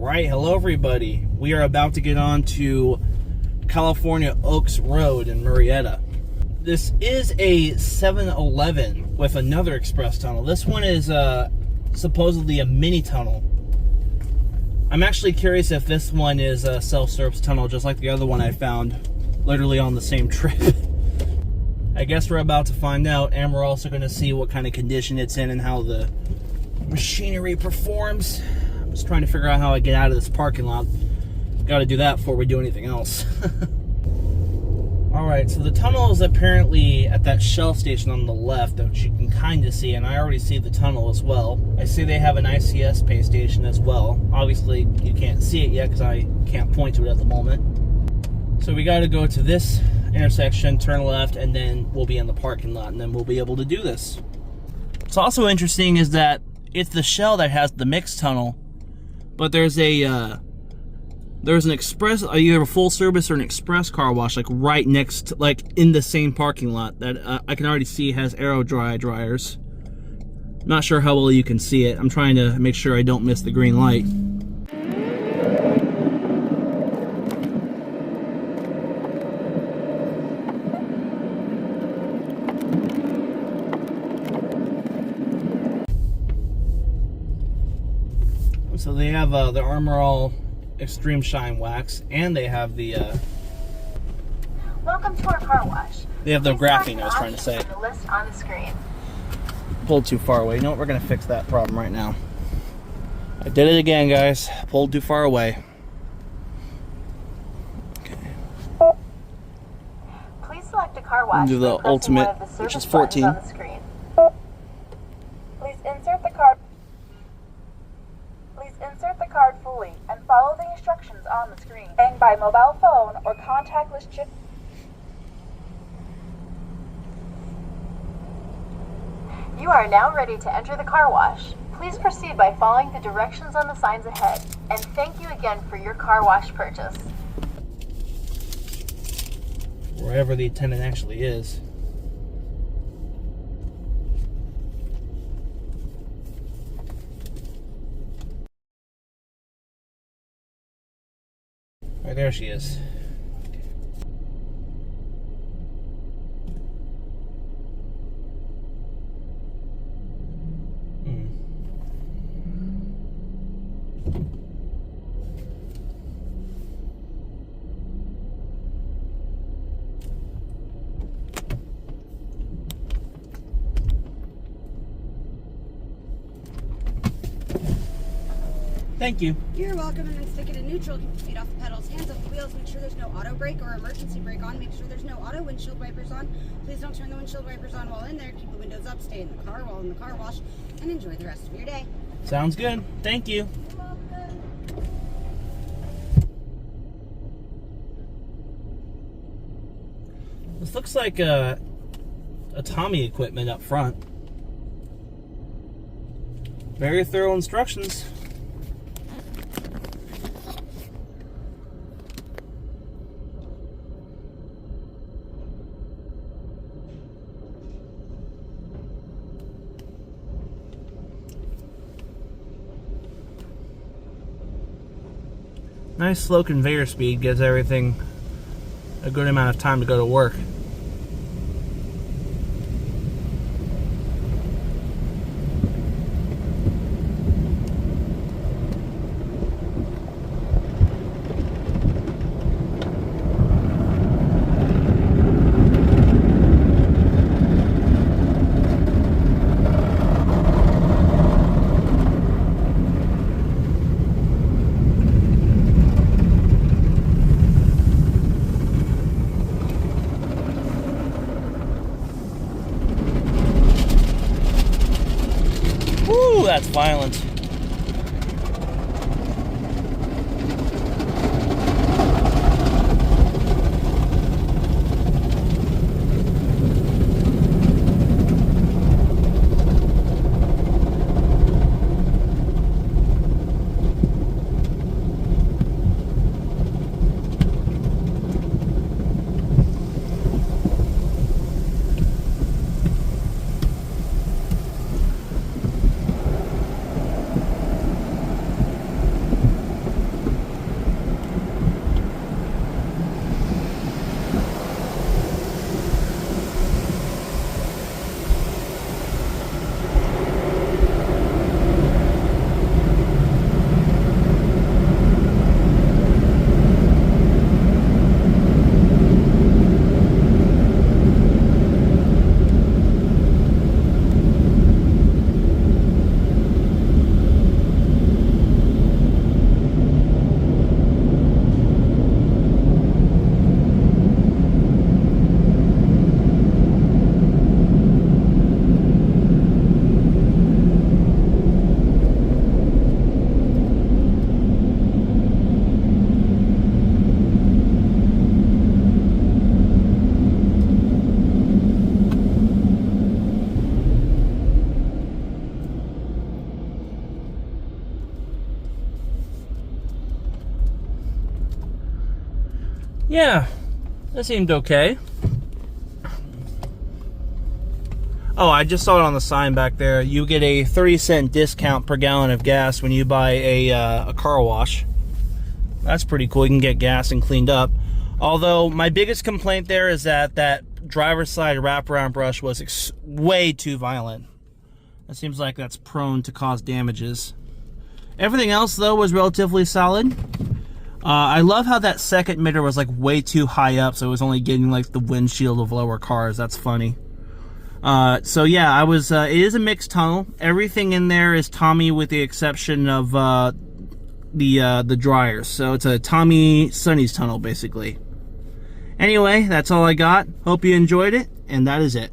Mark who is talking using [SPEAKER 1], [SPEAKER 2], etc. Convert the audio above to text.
[SPEAKER 1] Alright, hello everybody. We are about to get on to California Oaks Road in Murrieta. This is a 7-Eleven with another express tunnel. This one is supposedly a mini tunnel. I'm actually curious if this one is a self-service tunnel just like the other one I found literally on the same trip. I guess we're about to find out, and we're also going to see what kind of condition it's in and how the machinery performs. I'm just trying to figure out how I get out of this parking lot. Got to do that before we do anything else. Alright, so the tunnel is apparently at that Shell station on the left, which you can kind of see, and I already see the tunnel as well. I see they have an ICS pay station as well. Obviously, you can't see it yet because I can't point to it at the moment. So we got to go to this intersection, turn left, and then we'll be in the parking lot, and then we'll be able to do this. What's also interesting is that it's the Shell that has the mixed tunnel, but there's an express, either a full service or an express car wash, like right next to, like in the same parking lot that I can already see has aero dryers. Not sure how well you can see it. I'm trying to make sure I don't miss the green light. So they have the Armor All Extreme Shine Wax, and they have the
[SPEAKER 2] welcome to our car wash.
[SPEAKER 1] They have the graphene, I was trying to say.
[SPEAKER 2] The list on the screen.
[SPEAKER 1] Pulled too far away. You know what? We're gonna fix that problem right now. I did it again, guys. Pulled too far away. Okay.
[SPEAKER 2] Please select a car wash.
[SPEAKER 1] Do the ultimate, which is 14.
[SPEAKER 2] On the screen. Please insert the card. Please insert the card fully and follow the instructions on the screen. Paying by mobile phone or contactless chip. You are now ready to enter the car wash. Please proceed by following the directions on the signs ahead. And thank you again for your car wash purchase.
[SPEAKER 1] Wherever the attendant actually is. Right there she is. Thank you.
[SPEAKER 3] You're welcome, and then stick it in neutral. Keep your feet off the pedals, hands off the wheels. Make sure there's no auto brake or emergency brake on. Make sure there's no auto windshield wipers on. Please don't turn the windshield wipers on while in there. Keep the windows up. Stay in the car while in the car wash, and enjoy the rest of your day.
[SPEAKER 1] Sounds good. Thank you.
[SPEAKER 3] You're welcome.
[SPEAKER 1] This looks like a Tommy equipment up front. Very thorough instructions. Nice slow conveyor speed, gives everything a good amount of time to go to work. Woo, that's violent. Yeah, that seemed okay. Oh, I just saw it on the sign back there. You get a 30-cent discount per gallon of gas when you buy a car wash. That's pretty cool. You can get gas and cleaned up. Although my biggest complaint there is that driver's side wraparound brush was way too violent. It seems like that's prone to cause damages. Everything else though was relatively solid. I love how that second mirror was like way too high up, so it was only getting like the windshield of lower cars. That's funny. So yeah, I was. It is a mixed tunnel. Everything in there is Tommy, with the exception of the dryers. So it's a Tommy-Sonny's tunnel basically. Anyway, that's all I got. Hope you enjoyed it, and that is it.